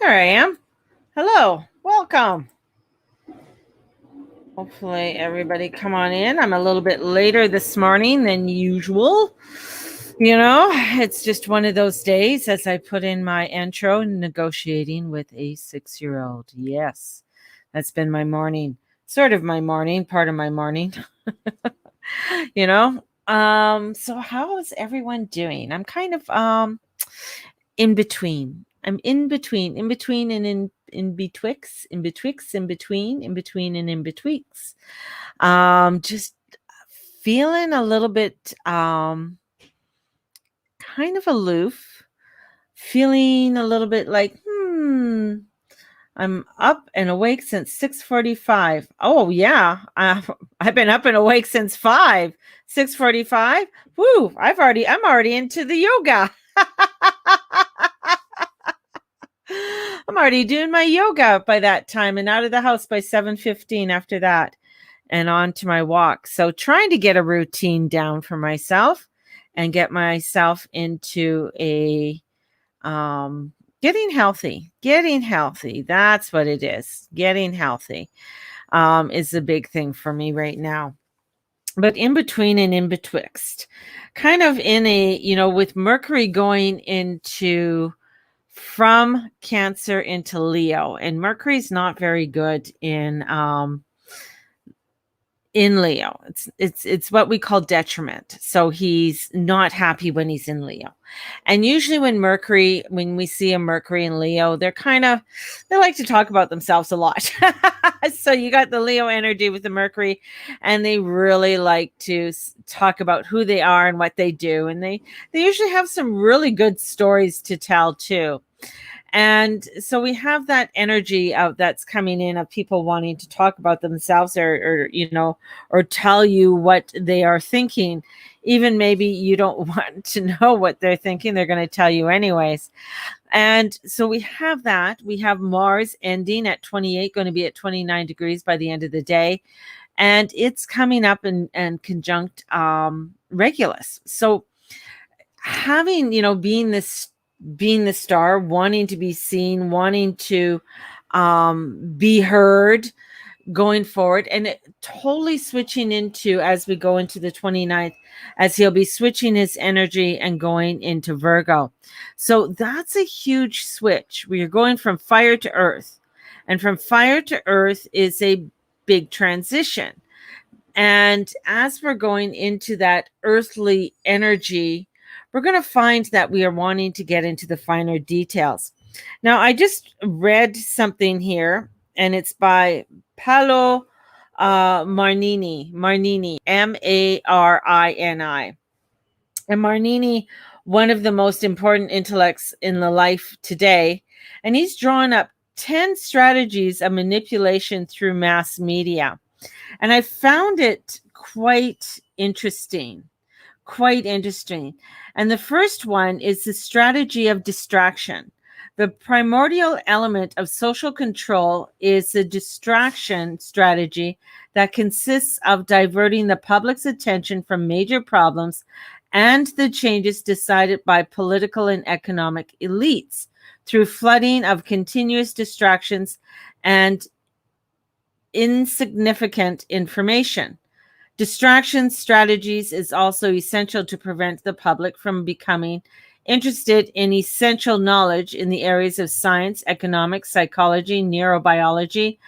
There I am. Hello. Welcome. Hopefully, everybody come on in. I'm a little bit later this morning than usual. It's just one of those days as I put in my intro negotiating with a 6-year-old. Yes, that's been my morning, sort of my morning, part of my morning. So how is everyone doing? I'm kind of in between. I'm in between and in betwixt, in betwixt, in between and in betwixt. Just feeling a little bit kind of aloof, feeling a little bit like, I'm up and awake since 6:45. Oh yeah, I've been up and awake since 6:45. Woo! I'm already into the yoga. I'm already doing my yoga by that time and out of the house by 7:15 after that and on to my walk. So trying to get a routine down for myself and get myself into a getting healthy. Getting healthy. That's what it is. Getting healthy is the big thing for me right now. But in between and in betwixt, kind of in a, with Mercury going into from Cancer into Leo, and Mercury's not very good in Leo. It's what we call detriment. So he's not happy when he's in Leo. And usually when we see a Mercury in Leo, they like to talk about themselves a lot. So you got the Leo energy with the Mercury, and they really like to talk about who they are and what they do. And they usually have some really good stories to tell too. And so we have that energy out that's coming in of people wanting to talk about themselves or tell you what they are thinking. Even maybe you don't want to know what they're thinking, they're going to tell you anyways. And so we have that. We have Mars ending at 28, going to be at 29 degrees by the end of the day. And it's coming up and conjunct Regulus. So having, being the star, wanting to be seen, wanting to be heard going forward, and it totally switching into as we go into the 29th, as he'll be switching his energy and going into Virgo. So that's a huge switch. We are going from fire to earth, and from fire to earth is a big transition. And as we're going into that earthly energy, we're going to find that we are wanting to get into the finer details. Now, I just read something here, and it's by Paolo Marnini, Marini. And Marnini, one of the most important intellects in the life today, and he's drawn up 10 strategies of manipulation through mass media. And I found it quite interesting. And the first one is the strategy of distraction. The primordial element of social control is the distraction strategy that consists of diverting the public's attention from major problems and the changes decided by political and economic elites through flooding of continuous distractions and insignificant information. Distraction strategies is also essential to prevent the public from becoming interested in essential knowledge in the areas of science, economics, psychology, neurobiology,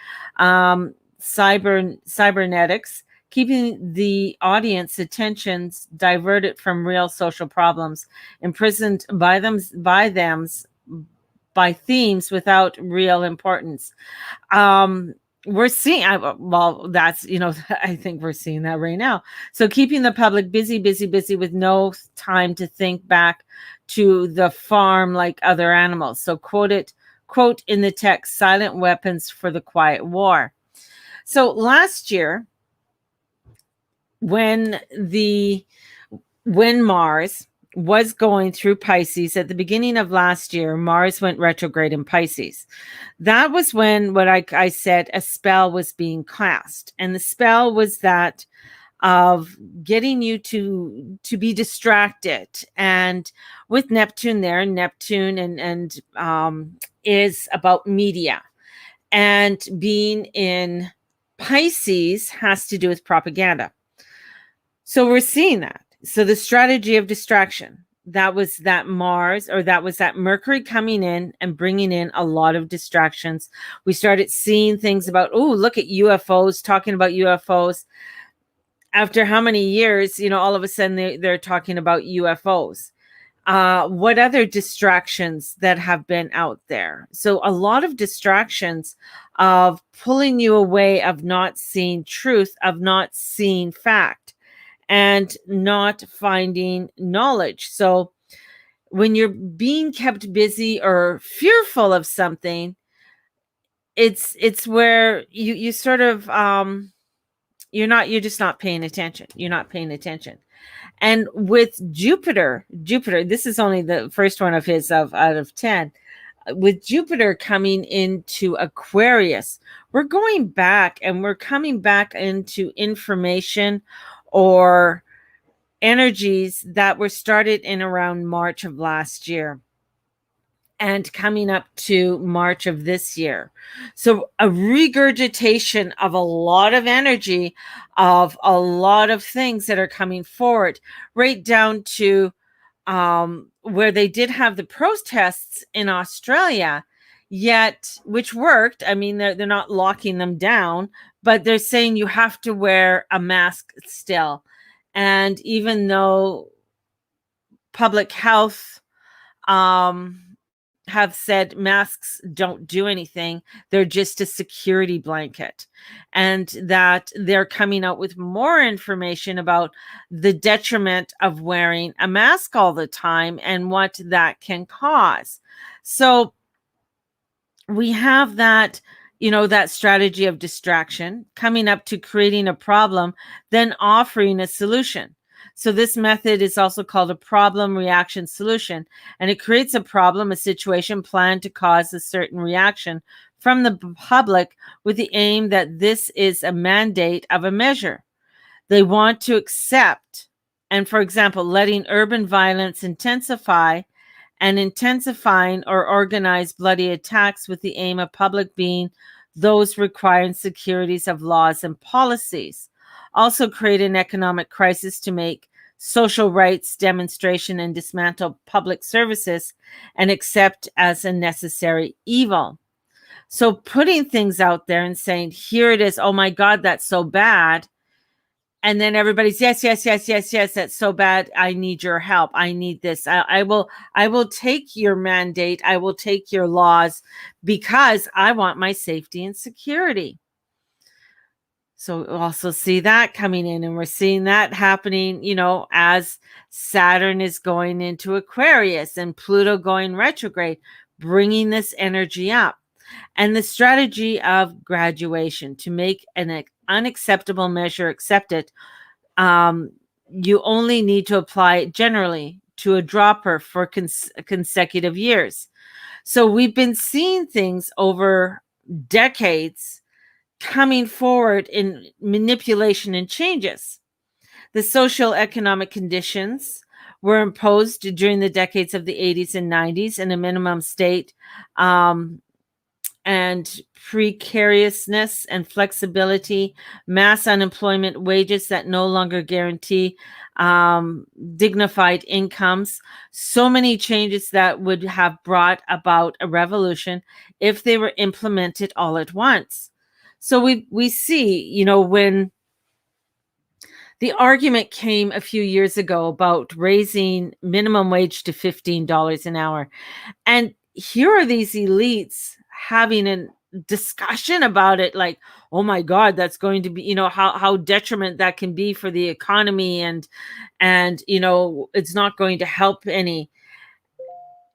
cybernetics, keeping the audience attentions diverted from real social problems, imprisoned by themes without real importance. We're seeing, I think we're seeing that right now. So keeping the public busy with no time to think back to the farm like other animals. So quote in the text, silent weapons for the quiet war. So last year, when Mars was going through Pisces at the beginning of last year, Mars went retrograde in Pisces. That was when, what I said, a spell was being cast. And the spell was that of getting you to be distracted. And with Neptune there, Neptune and is about media, and being in Pisces has to do with propaganda. So we're seeing that. So the strategy of distraction, that was that Mars, or that was that Mercury coming in and bringing in a lot of distractions. We started seeing things about, oh, look at UFOs, talking about UFOs. After how many years, all of a sudden they're talking about UFOs. What other distractions that have been out there? So a lot of distractions of pulling you away, of not seeing truth, of not seeing fact, and not finding knowledge. So when you're being kept busy or fearful of something, it's where you sort of you're just not paying attention. You're not paying attention. And with Jupiter, this is only the first one of his out of 10. With Jupiter coming into Aquarius, we're going back, and we're coming back into information or energies that were started in around March of last year and coming up to March of this year. So a regurgitation of a lot of energy, of a lot of things that are coming forward, right down to where they did have the protests in Australia, yet, which worked. I mean, they're not locking them down, but they're saying you have to wear a mask still. And even though public health have said masks don't do anything, they're just a security blanket, and that they're coming out with more information about the detriment of wearing a mask all the time and what that can cause. So we have that, that strategy of distraction coming up to creating a problem, then offering a solution. So this method is also called a problem reaction solution, and it creates a problem, a situation planned to cause a certain reaction from the public with the aim that this is a mandate of a measure they want to accept. And for example, letting urban violence intensify and intensifying or organized bloody attacks with the aim of public being those requiring securities of laws and policies. Also create an economic crisis to make social rights demonstration and dismantle public services and accept as a necessary evil. So putting things out there and saying, here it is, oh my God, that's so bad. And then everybody's yes, that's so bad. I need your help. I need this. I will take your mandate. I will take your laws because I want my safety and security. So we also see that coming in, and we're seeing that happening, as Saturn is going into Aquarius and Pluto going retrograde, bringing this energy up. And the strategy of graduation to make an unacceptable measure accepted, you only need to apply it generally to a dropper for consecutive years. So we've been seeing things over decades coming forward in manipulation and changes. The social economic conditions were imposed during the decades of the 80s and 90s in a minimum state, and precariousness and flexibility, mass unemployment, wages that no longer guarantee dignified incomes. So many changes that would have brought about a revolution if they were implemented all at once. So we see, when the argument came a few years ago about raising minimum wage to $15 an hour, and here are these elites having a discussion about it, like, oh my God, that's going to be, how detriment that can be for the economy, and it's not going to help any.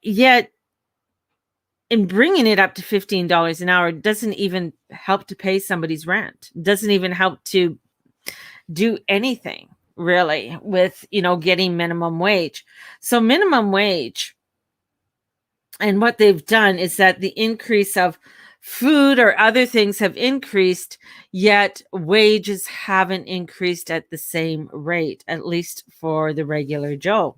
Yet in bringing it up to $15 an hour, it doesn't even help to pay somebody's rent. It doesn't even help to do anything really with, getting minimum wage. So minimum wage, and what they've done is that the increase of food or other things have increased, yet wages haven't increased at the same rate, at least for the regular Joe.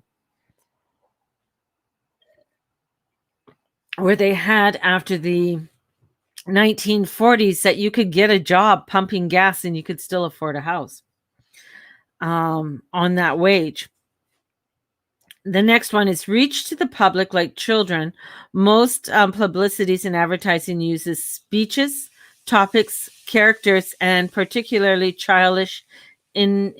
where they had after the 1940s that you could get a job pumping gas and you could still afford a house on that wage. The next one is reach to the public like children. Most publicities and advertising uses speeches, topics, characters, and particularly childish in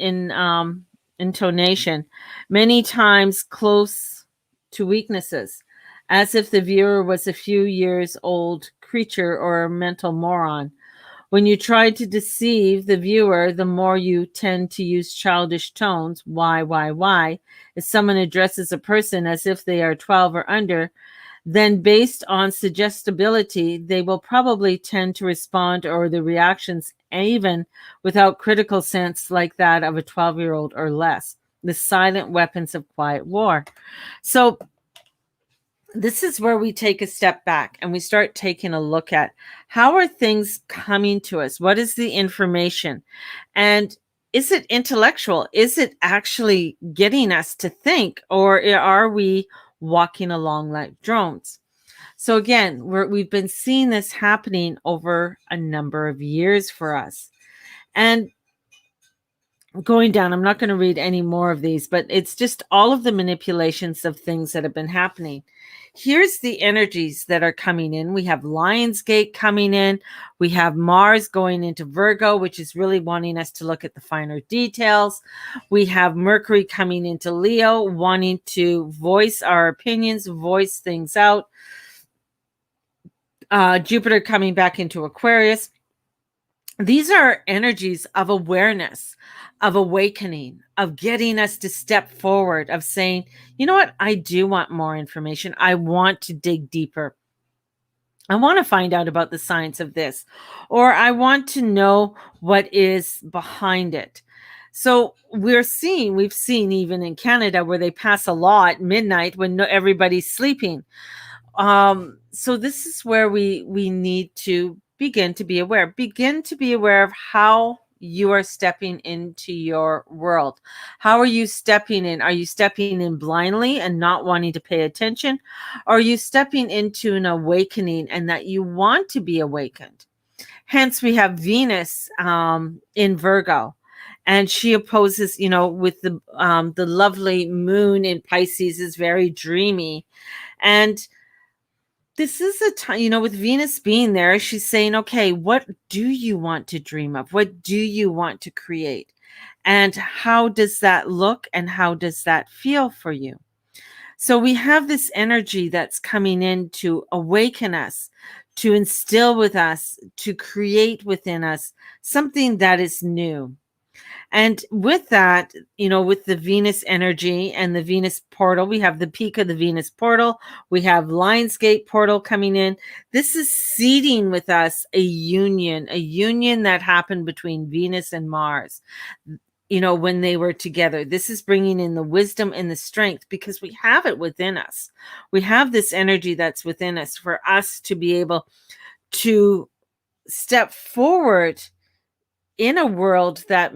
intonation, many times close to weaknesses, as if the viewer was a few years old creature or a mental moron. When you try to deceive the viewer, the more you tend to use childish tones. Why? If someone addresses a person as if they are 12 or under, then based on suggestibility, they will probably tend to respond or the reactions even without critical sense like that of a 12-year-old or less. The silent weapons of quiet war. So this is where we take a step back and we start taking a look at how are things coming to us? What is the information? And is it intellectual? Is it actually getting us to think? Or are we walking along like drones? So again, we've been seeing this happening over a number of years for us. And going down, I'm not going to read any more of these, but it's just all of the manipulations of things that have been happening. Here's the energies that are coming in. We have Lionsgate coming in. We have Mars going into Virgo, which is really wanting us to look at the finer details. We have Mercury coming into Leo, wanting to voice our opinions, voice things out. Jupiter coming back into Aquarius. These are energies of awareness, of awakening, of getting us to step forward, of saying, you know what, I do want more information. I want to dig deeper. I want to find out about the science of this, or I want to know what is behind it. So we've seen even in Canada where they pass a law at midnight when everybody's sleeping. So this is where we need to begin to be aware of how you are stepping into your world. How are you stepping in? Are you stepping in blindly and not wanting to pay attention? Or are you stepping into an awakening and that you want to be awakened? Hence, we have Venus in Virgo. And she opposes, with the lovely moon in Pisces is very dreamy. And this is a time, with Venus being there, she's saying, okay, what do you want to dream of? What do you want to create? And how does that look and how does that feel for you? So we have this energy that's coming in to awaken us, to instill with us, to create within us something that is new. And with that, with the Venus energy and the Venus portal, we have the peak of the Venus portal. We have Lionsgate portal coming in. This is seeding with us a union that happened between Venus and Mars, when they were together. This is bringing in the wisdom and the strength because we have it within us. We have this energy that's within us for us to be able to step forward in a world that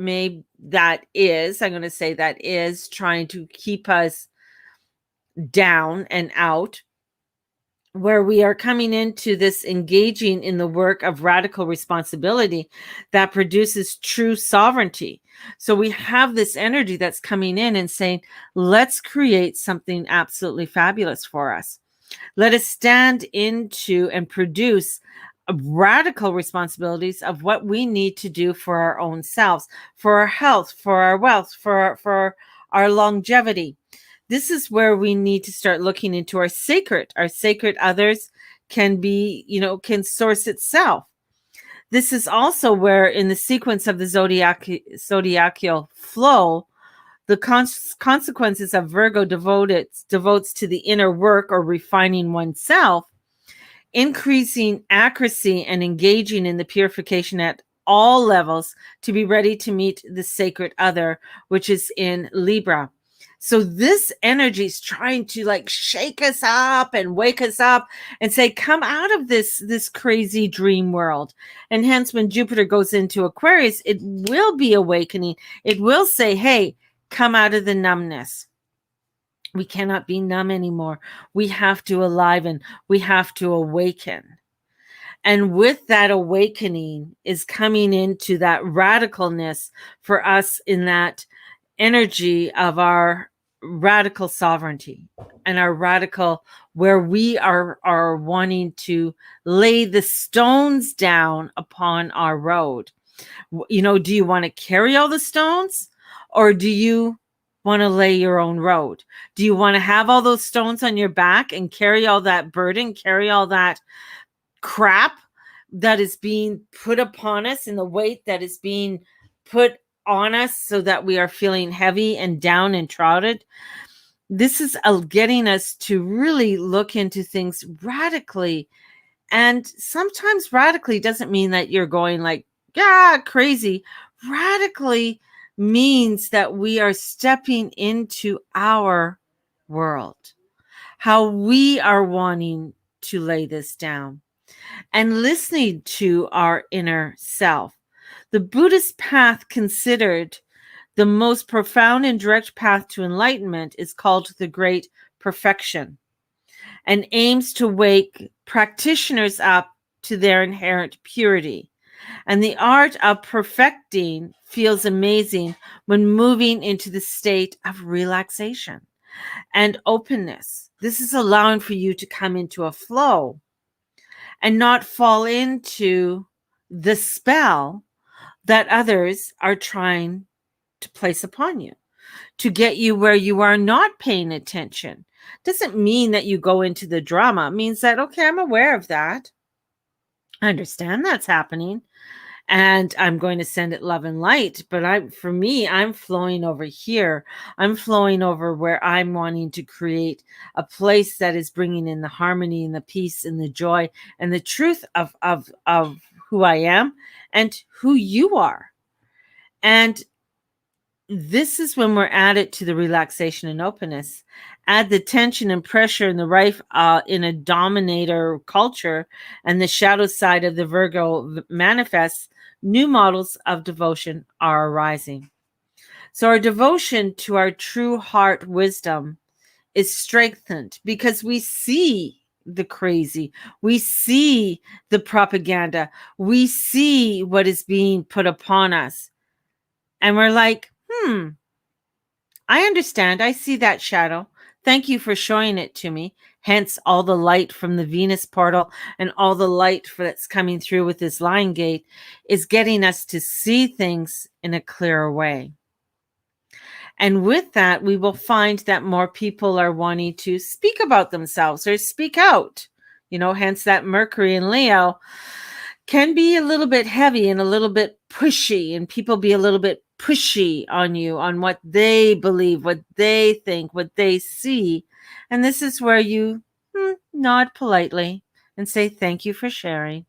is trying to keep us down and out, where we are coming into this engaging in the work of radical responsibility that produces true sovereignty. So we have this energy that's coming in and saying, let's create something absolutely fabulous for us. Let us stand into and produce radical responsibilities of what we need to do for our own selves, for our health, for our wealth, for our longevity. This is where we need to start looking into our sacred others can can source itself. This is also where in the sequence of the zodiacal flow, the consequences of Virgo devotes to the inner work or refining oneself, increasing accuracy and engaging in the purification at all levels to be ready to meet the sacred other, which is in Libra. So this energy is trying to shake us up and wake us up and say, come out of this crazy dream world. And hence when Jupiter goes into Aquarius, it will be awakening. It will say, hey, come out of the numbness. We cannot be numb anymore. We have to aliven. We have to awaken. And with that awakening is coming into that radicalness for us in that energy of our radical sovereignty and our radical where we are wanting to lay the stones down upon our road. Do you want to carry all the stones, or do you want to lay your own road? Do you want to have all those stones on your back and carry all that burden, carry all that crap that is being put upon us and the weight that is being put on us so that we are feeling heavy and down and trodden? This is getting us to really look into things radically. And sometimes radically doesn't mean that you're going like, yeah, crazy. Radically means that we are stepping into our world, how we are wanting to lay this down and listening to our inner self. The Buddhist path, considered the most profound and direct path to enlightenment, is called the Great Perfection and aims to wake practitioners up to their inherent purity. And the art of perfecting feels amazing when moving into the state of relaxation and openness. This is allowing for you to come into a flow and not fall into the spell that others are trying to place upon you to get you where you are not paying attention. Doesn't mean that you go into the drama. It means that, okay, I'm aware of that. I understand that's happening. And I'm going to send it love and light. But for me, I'm flowing over here. I'm flowing over where I'm wanting to create a place that is bringing in the harmony and the peace and the joy and the truth of who I am and who you are. And this is when we're added to the relaxation and openness. Add the tension and pressure and the rife in a dominator culture, and the shadow side of the Virgo manifests. New models of devotion are arising. So our devotion to our true heart wisdom is strengthened because we see the crazy, we see the propaganda, we see what is being put upon us, and we're like, I understand. I see that shadow. Thank you for showing it to me. Hence, all the light from the Venus portal and all the light that's coming through with this Lion Gate is getting us to see things in a clearer way. And with that, we will find that more people are wanting to speak about themselves or speak out. Hence that Mercury in Leo can be a little bit heavy and a little bit pushy, and people be a little bit pushy on you on what they believe, what they think, what they see. And this is where you nod politely and say thank you for sharing,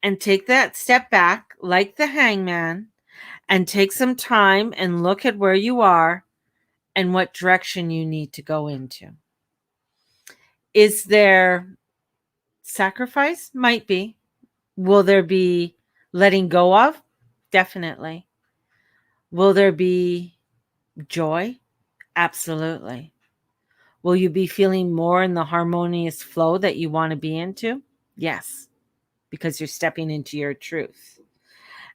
and take that step back like the hangman and take some time and look at where you are and what direction you need to go into. Is there sacrifice? Might be. Will there be letting go of? Definitely. Will there be joy? Absolutely. Will you be feeling more in the harmonious flow that you want to be into? Yes, because you're stepping into your truth.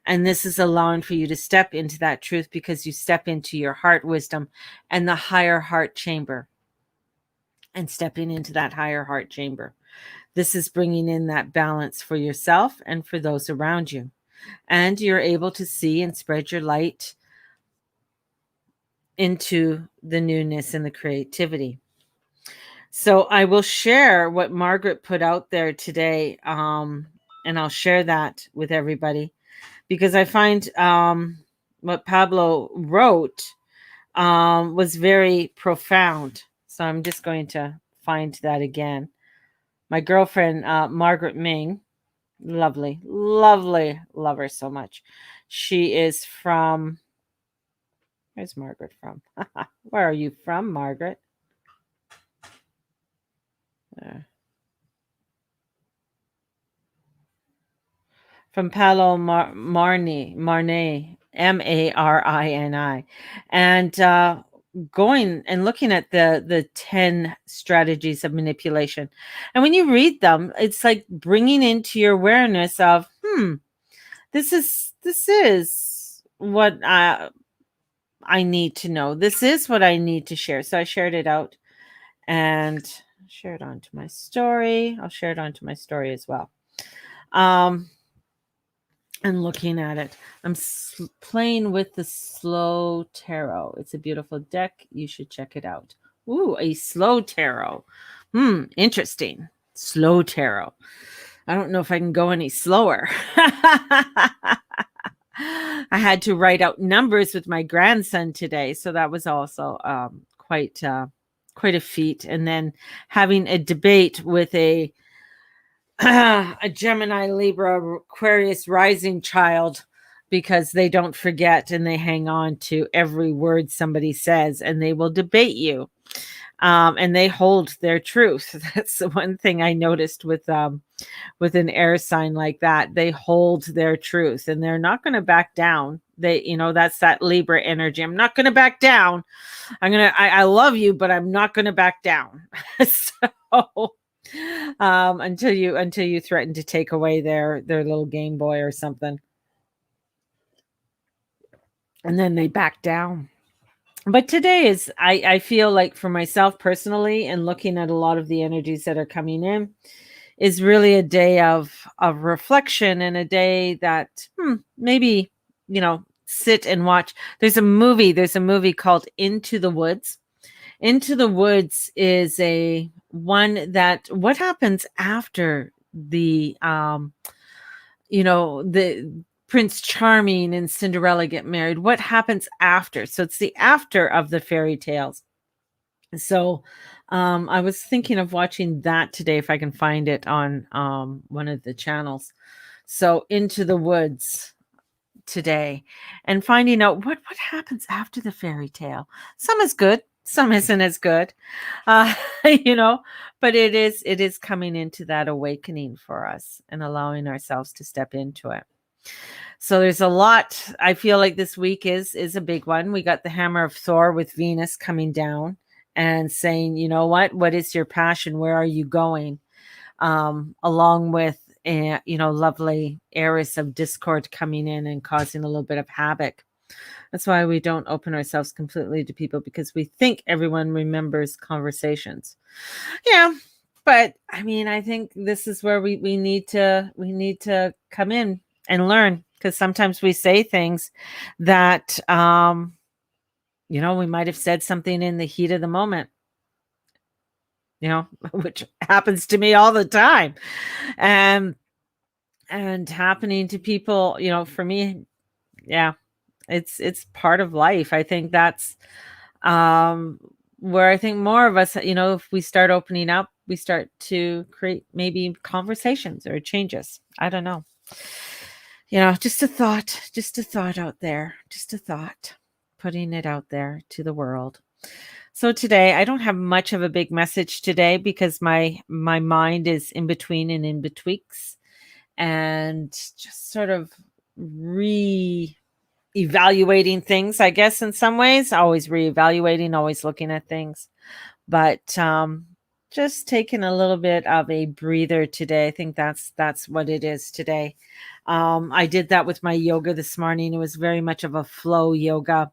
And this is allowing for you to step into that truth because you step into your heart wisdom and the higher heart chamber. And stepping into that higher heart chamber. This is bringing in that balance for yourself and for those around you. And you're able to see and spread your light into the newness and the creativity. So I will share what Margaret put out there today, and I'll share that with everybody because I find what Pablo wrote was very profound. So I'm just going to find that again. My girlfriend, Margaret Ming, lovely, lovely, love her so much. She is from, where's Margaret from? Where are you from, Margaret? From Palo Marni, Marini, Marini. And going and looking at the 10 strategies of manipulation. And when you read them, it's like bringing into your awareness of, this is what I need to know. This is what I need to share. So I shared it out and share it onto my story. I'll share it onto my story as well. And looking at it, I'm playing with the Slow Tarot. It's a beautiful deck. You should check it out. Ooh, a slow tarot. Interesting. Slow tarot. I don't know if I can go any slower. I had to write out numbers with my grandson today, so that was also quite a feat. And then having a debate with a Gemini, Libra, Aquarius rising child, because they don't forget and they hang on to every word somebody says, and they will debate you. And they hold their truth. That's the one thing I noticed with an air sign like that. They hold their truth and they're not going to back down. That's that Libra energy. I'm not going to back down. I love you, but I'm not going to back down. So until you threaten to take away their little Game Boy or something, and then they back down. But today is, I feel like, for myself personally, and looking at a lot of the energies that are coming in, is really a day of reflection, and a day that maybe sit and watch. There's a movie called Into the Woods. Into the Woods is a one that what happens after the the Prince Charming and Cinderella get married. What happens after? So it's the after of the fairy tales. So I was thinking of watching that today if I can find it on one of the channels. So Into the Woods today, and finding out what happens after the fairy tale. Some is good, some isn't as good, but it is coming into that awakening for us and allowing ourselves to step into it. So there's a lot. I feel like this week is a big one. We got the hammer of Thor with Venus coming down and saying, what is your passion? Where are you going? Along with lovely Eris of discord coming in and causing a little bit of havoc. That's why we don't open ourselves completely to people, because we think everyone remembers conversations. Yeah, but I mean, I think this is where we need to come in and learn, because sometimes we say things that we might have said something in the heat of the moment, which happens to me all the time, and happening to people, for me. Yeah, it's part of life. I think that's where I think more of us, if we start opening up, we start to create maybe conversations or changes. I don't know. Just a thought out there, just a thought, putting it out there to the world. So today, I don't have much of a big message today, because my mind is in between and in betweaks, and just sort of evaluating things, I guess, in some ways, always reevaluating, always looking at things, but just taking a little bit of a breather today. I think that's what it is today. I did that with my yoga this morning. It was very much of a flow yoga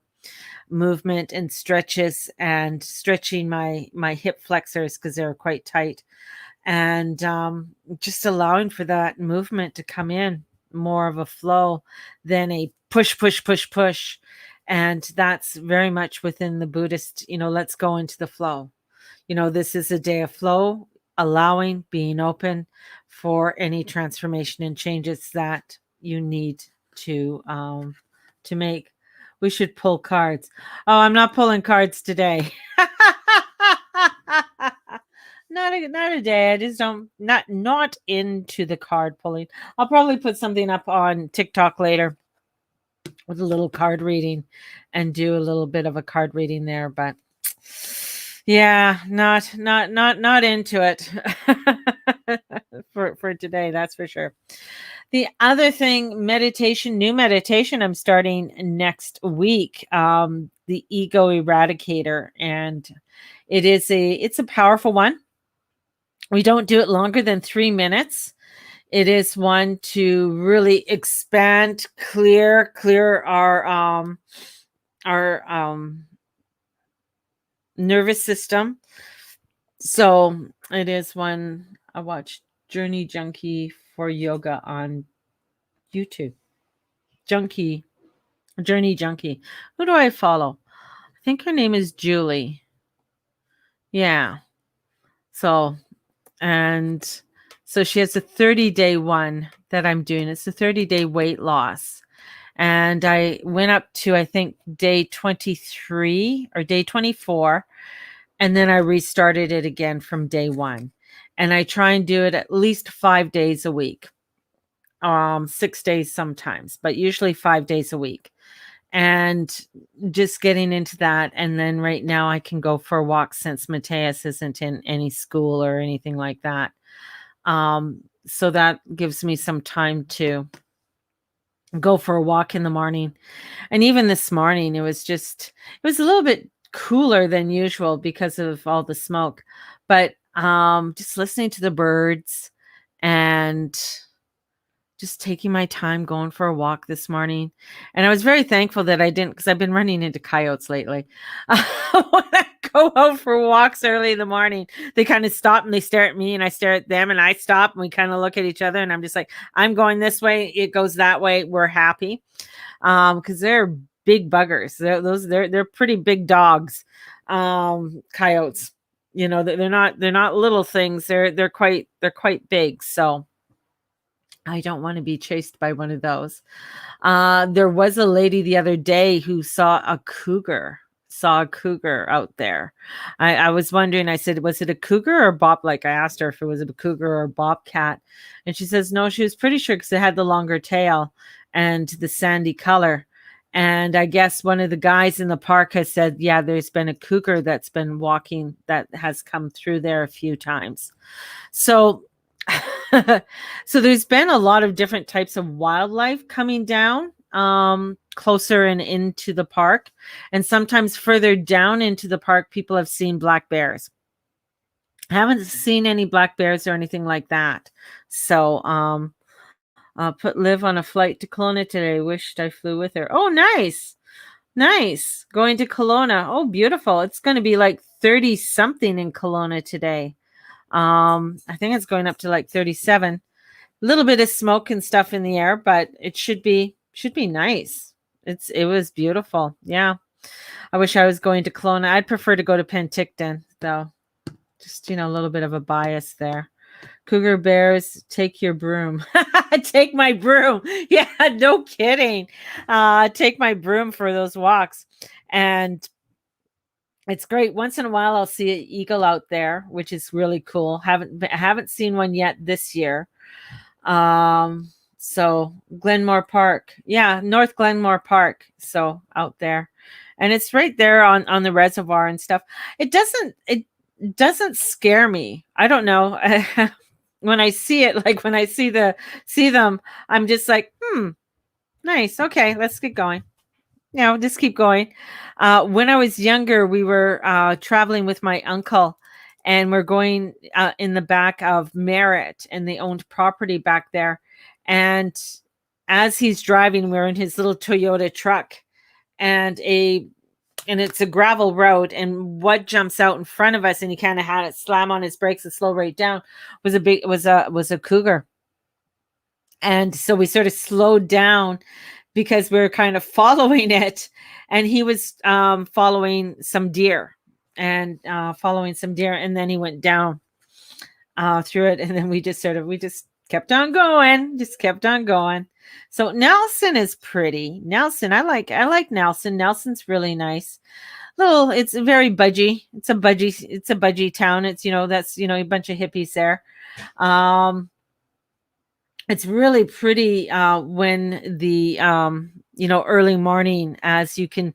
movement and stretches, and stretching my hip flexors because they're quite tight, and just allowing for that movement to come in, more of a flow than a push. And that's very much within the Buddhist, let's go into the flow. This is a day of flow, allowing, being open for any transformation and changes that you need to make. We should pull cards. Oh, I'm not pulling cards today. Not a day. I just don't, not into the card pulling. I'll probably put something up on TikTok later with a little card reading and do a little bit of a card reading there, but yeah, not into it for today, that's for sure. The other thing, meditation, new meditation I'm starting next week, the Ego Eradicator, and it's a powerful one. We don't do it longer than 3 minutes. It is one to really expand, clear our nervous system. So it is one I watched Journey Junkie for Yoga on YouTube. Journey Junkie. Who do I follow? I think her name is Julie. Yeah. So, and so she has a 30-day one that I'm doing. It's a 30-day weight loss. And I went up to, I think, day 23 or day 24. And then I restarted it again from day 1. And I try and do it at least 5 days a week. 6 days sometimes, but usually 5 days a week. And just getting into that. And then right now I can go for a walk since Mateus isn't in any school or anything like that. So that gives me some time to go for a walk in the morning. And even this morning, it was a little bit cooler than usual because of all the smoke, but just listening to the birds and just taking my time going for a walk this morning. And I was very thankful that I didn't, because I've been running into coyotes lately. When I go out for walks early in the morning, they kind of stop and they stare at me and I stare at them and I stop and we kind of look at each other and I'm just like, I'm going this way, it goes that way. We're happy. Because they're big buggers. They're pretty big dogs. Coyotes. You know, they're not little things. They're quite big. So I don't want to be chased by one of those. There was a lady the other day who saw a cougar out there. I was wondering, I said, was it a cougar or bob? Like I asked her if it was a cougar or a bobcat. And she says, no, she was pretty sure because it had the longer tail and the sandy color. And I guess one of the guys in the park has said, yeah, there's been a cougar that's been walking that has come through there a few times. So so there's been a lot of different types of wildlife coming down closer and into the park. And sometimes further down into the park, people have seen black bears. I haven't seen any black bears or anything like that. So put Liv on a flight to Kelowna today. Wished I flew with her. Oh, nice. Nice. Going to Kelowna. Oh, beautiful. It's going to be like 30 something in Kelowna today. I think it's going up to like 37. A little bit of smoke and stuff in the air, but it should be nice. It was beautiful. Yeah. I wish I was going to Kelowna. I'd prefer to go to Penticton, though. Just, a little bit of a bias there. Cougar bears, take your broom. Take my broom. Yeah, no kidding. Take my broom for those walks. And it's great. Once in a while, I'll see an eagle out there, which is really cool. Haven't seen one yet this year. So Glenmore Park, yeah, North Glenmore Park. So out there, and it's right there on the reservoir and stuff. It doesn't scare me. I don't know. When I see it, like when I see them, I'm just like, nice. Okay, let's get going. Just keep going. When I was younger, we were traveling with my uncle, and we're going in the back of Merritt, and they owned property back there. And as he's driving, we're in his little Toyota truck, and it's a gravel road. And what jumps out in front of us, and he kind of had it slam on his brakes and slow right down, was a cougar. And so we sort of slowed down because we were kind of following it, and he was following some deer, and then he went down through it, and then we just kept on going. So Nelson is pretty. Nelson, I like Nelson. Nelson's really nice. It's very budgie. It's a budgie town. It's that's a bunch of hippies there. It's really pretty when the early morning, as you can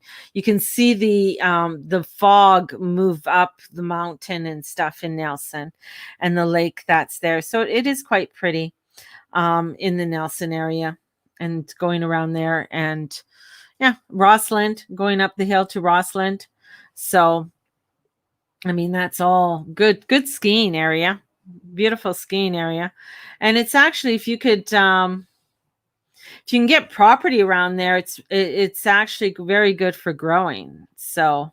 see the fog move up the mountain and stuff in Nelson, and the lake that's there. So it is quite pretty. in the Nelson area and going around there. And yeah, Rossland, going up the hill to Rossland. So, I mean, that's all good skiing area, beautiful skiing area. And it's actually, if you can get property around there, it's actually very good for growing. So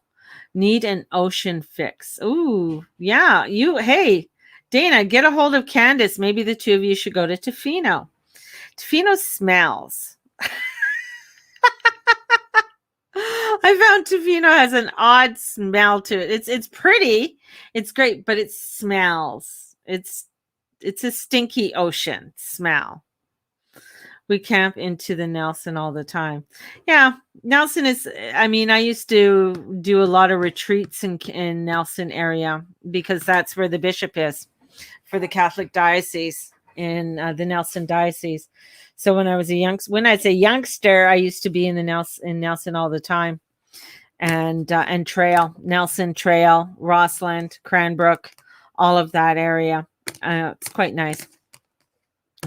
need an ocean fix. Ooh, yeah. Hey, Dana, get a hold of Candace. Maybe the two of you should go to Tofino. Tofino smells. I found Tofino has an odd smell to it. It's pretty, it's great, but it smells. It's a stinky ocean smell. We camp into the Nelson all the time. Yeah, Nelson is. I mean, I used to do a lot of retreats in Nelson area because that's where the bishop is for the Catholic diocese in the Nelson diocese. So when I was when I say youngster, I used to be in Nelson all the time, and Nelson Trail, Rossland, Cranbrook, all of that area. It's quite nice.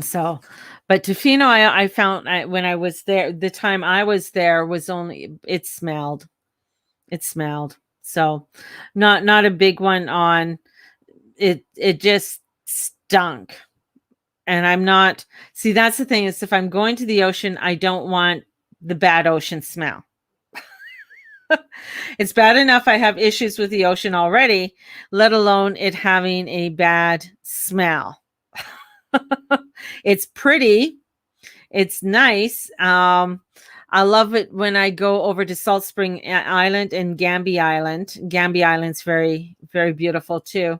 So, but Tofino, I found when I was there, the time I was there was only it smelled. So, not a big one on it. It just stunk. And I'm not, see, that's the thing is if I'm going to the ocean, I don't want the bad ocean smell. It's bad enough I have issues with the ocean already, let alone it having a bad smell. It's pretty. It's nice. I love it when I go over to Salt Spring Island and Gambie Island. Gambie Island's very, very beautiful too.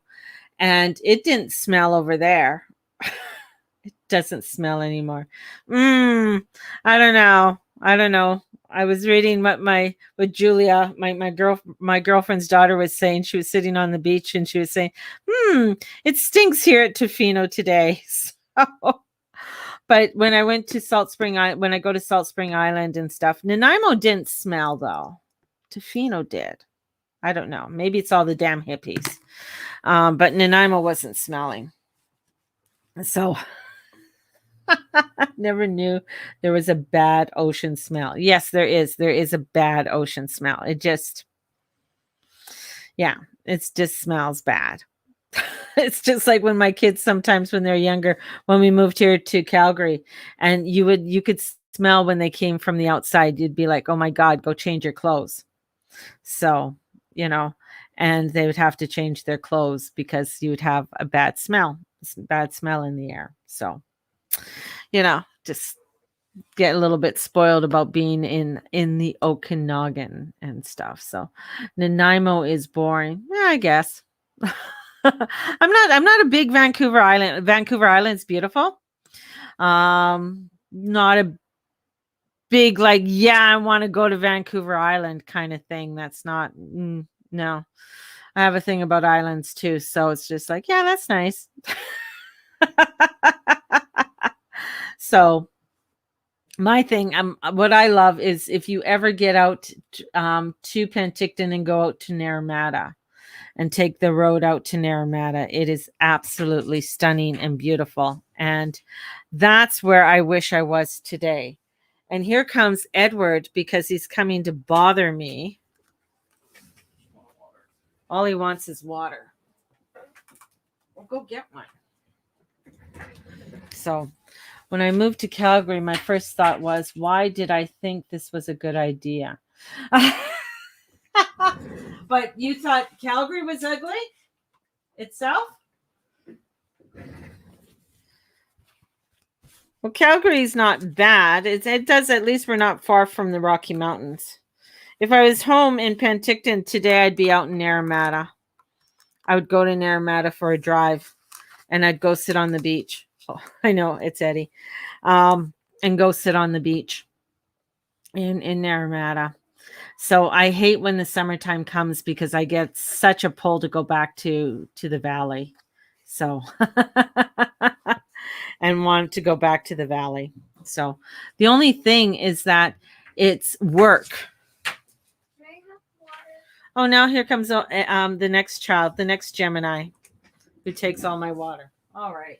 And it didn't smell over there. It doesn't smell anymore. I don't know. I was reading what Julia, my girlfriend's daughter was saying. She was sitting on the beach and she was saying, it stinks here at Tofino today. So, but when I went to when I go to Salt Spring Island and stuff, Nanaimo didn't smell though. Tofino did. I don't know. Maybe it's all the damn hippies. But Nanaimo wasn't smelling. So I never knew there was a bad ocean smell. Yes, there is. There is a bad ocean smell. It just smells bad. It's just like when my kids sometimes when they're younger, when we moved here to Calgary, and you could smell when they came from the outside, you'd be like, oh my God, go change your clothes. So, and they would have to change their clothes because you would have a bad smell in the air. So, just get a little bit spoiled about being in the Okanagan and stuff. So Nanaimo is boring. Yeah, I guess. I'm not a big Vancouver Island. Vancouver Island's beautiful. Not a big I want to go to Vancouver Island kind of thing. That's not no. I have a thing about islands too, so it's just like, yeah, that's nice. So my thing, what I love is if you ever get out to Penticton and go out to Naramata and take the road out to Naramata, it is absolutely stunning and beautiful. And that's where I wish I was today. And here comes Edward because he's coming to bother me. All he wants is water. Well, go get one. So when I moved to Calgary, my first thought was, why did I think this was a good idea? But you thought Calgary was ugly itself? Well, Calgary's not bad. It does, at least we're not far from the Rocky Mountains. If I was home in Penticton today, I'd be out in Naramata. I would go to Naramata for a drive and I'd go sit on the beach. Oh, I know, it's Eddie. And go sit on the beach in Naramata. So I hate when the summertime comes because I get such a pull to go back to the valley. So and want to go back to the valley. So the only thing is that it's work. Oh, now here comes the next child, the next Gemini who takes all my water. All right.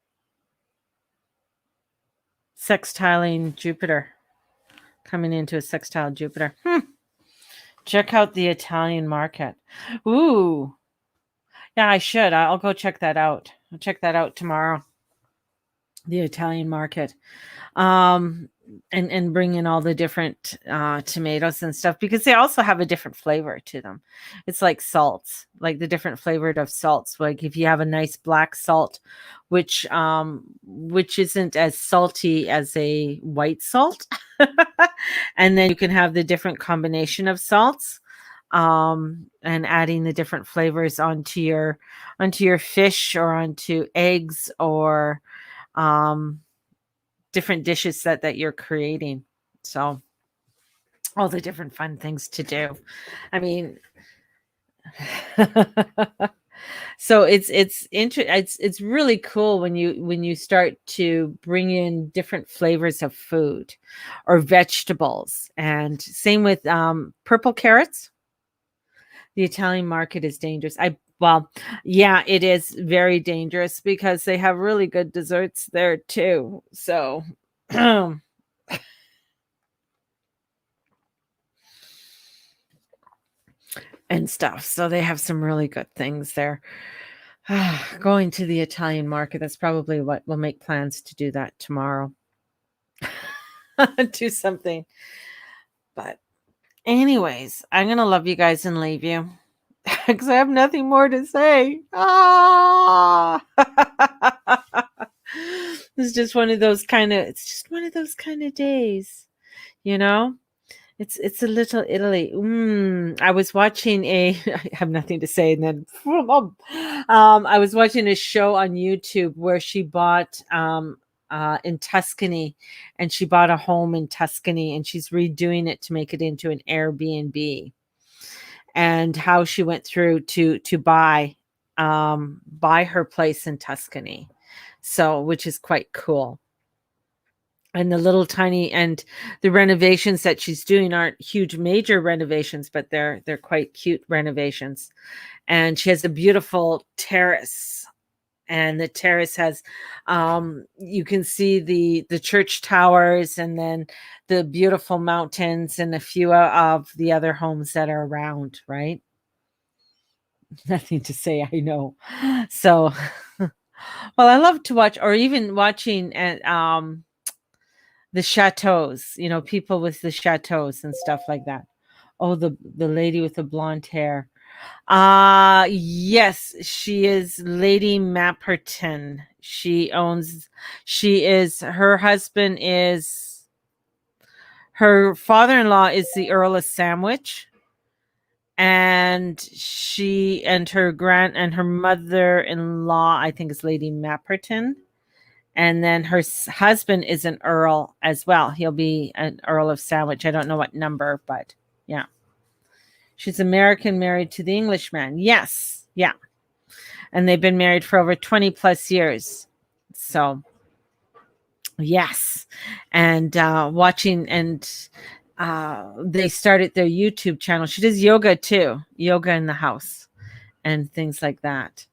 sextiling Jupiter, coming into a sextile Jupiter. Check out the Italian market. Ooh. Yeah, I should. I'll go check that out. I'll check that out tomorrow. The Italian market. And bring in all the different tomatoes and stuff, because they also have a different flavor to them. It's like salts, like the different flavored of salts. Like if you have a nice black salt, which isn't as salty as a white salt, and then you can have the different combination of salts, and adding the different flavors onto your fish or onto eggs or different dishes that you're creating. So all the different fun things to do. I mean, so it's really cool when you start to bring in different flavors of food or vegetables. And same with purple carrots. The Italian market is dangerous. Yeah, it is very dangerous because they have really good desserts there too. So, and stuff. So they have some really good things there. Going to the Italian market, that's probably what we'll make plans to do that tomorrow. Do something. But anyways, I'm going to love you guys and leave you. Because I have nothing more to say. It's just one of those kind of days, you know. It's a little Italy. I was watching I have nothing to say, and then I was watching a show on YouTube where she bought in Tuscany, and she bought a home in Tuscany, and she's redoing it to make it into an Airbnb. And how she went through to buy her place in Tuscany, so which is quite cool. And the little tiny and the renovations that she's doing aren't huge major renovations, but they're quite cute renovations. And she has a beautiful terrace, and the terrace has you can see the church towers, and then the beautiful mountains and a few of the other homes that are around, right? Nothing to say, I know. So well, I love to watch, or even watching at the chateaus, people with the chateaus and stuff like that. Oh, the lady with the blonde hair. Yes, she is Lady Mapperton. Her father-in-law is the Earl of Sandwich, and her mother-in-law, I think, is Lady Mapperton. And then her husband is an earl as well. He'll be an Earl of Sandwich. I don't know what number, but yeah. She's American, married to the Englishman. Yes. Yeah. And they've been married for over 20 plus years. So, yes. And watching, and they started their YouTube channel. She does yoga too. Yoga in the house and things like that.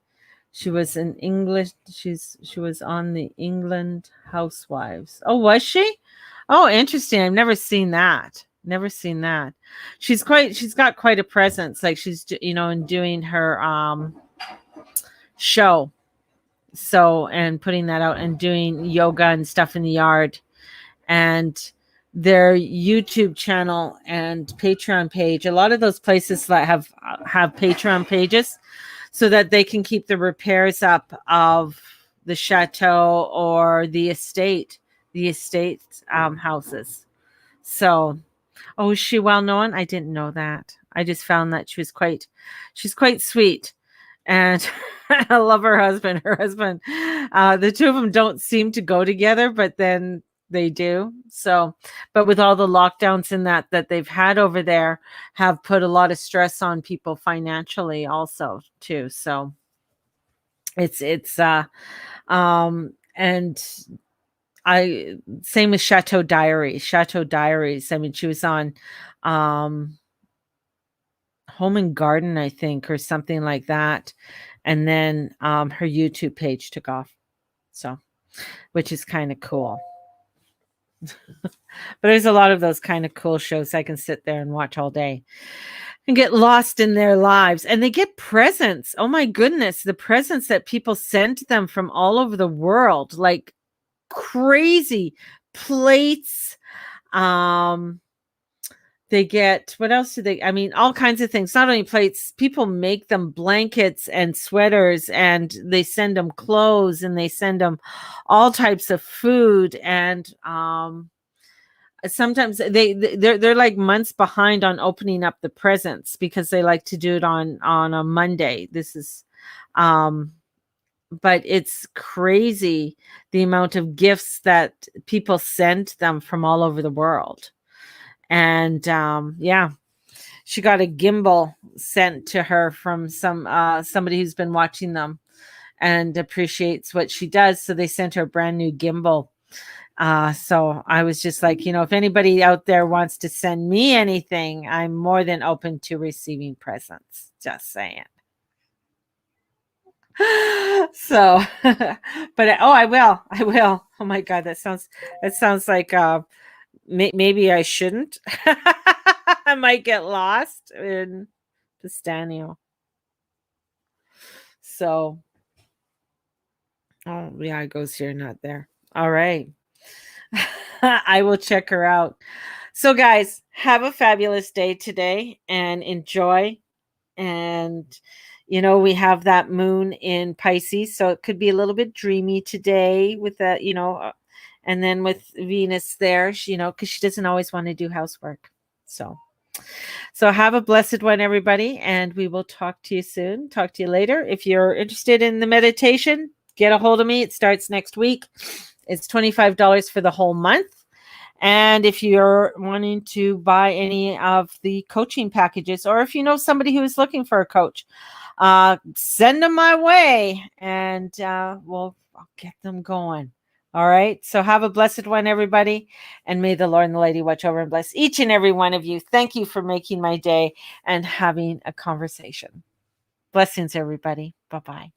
She was in English. She was on the England Housewives. Oh, was she? Oh, interesting. I've never seen that. Never seen that. She's got quite a presence. Like she's, in doing her show. So, and putting that out and doing yoga and stuff in the yard, and their YouTube channel and Patreon page. A lot of those places that have Patreon pages, so that they can keep the repairs up of the chateau or the estate houses. So, oh, is she well known? I didn't know that. I just found that she's quite sweet, and I love her husband. The two of them don't seem to go together, but then they do. So, but with all the lockdowns and that they've had over there, have put a lot of stress on people financially also too. So it's and same with Chateau Diaries. I mean, she was on Home and Garden, I think, or something like that. And then her YouTube page took off. So, which is kind of cool. But there's a lot of those kind of cool shows I can sit there and watch all day and get lost in their lives. And they get presents. Oh my goodness, the presents that people send them from all over the world, like crazy plates. They get, what else do they, I mean, all kinds of things, not only plates, people make them blankets and sweaters, and they send them clothes, and they send them all types of food. And sometimes they're like months behind on opening up the presents because they like to do it on a Monday. This is but it's crazy the amount of gifts that people send them from all over the world. And yeah, she got a gimbal sent to her from somebody who's been watching them and appreciates what she does. So they sent her a brand new gimbal. So I was just like, if anybody out there wants to send me anything, I'm more than open to receiving presents. Just saying. So, but I will. Oh my God, that sounds like maybe I shouldn't. I might get lost in Pistanio. So, oh yeah, it goes here, not there. All right. I will check her out. So guys, have a fabulous day today and enjoy. And we have that moon in Pisces, so it could be a little bit dreamy today with that, and then with Venus there, because she doesn't always want to do housework. So have a blessed one, everybody, and we will talk to you soon. Talk to you later. If you're interested in the meditation, get a hold of me. It starts next week. It's $25 for the whole month. And if you're wanting to buy any of the coaching packages, or if you know somebody who is looking for a coach, send them my way, and I'll get them going. All right. So have a blessed one, everybody. And may the Lord and the Lady watch over and bless each and every one of you. Thank you for making my day and having a conversation. Blessings, everybody. Bye-bye.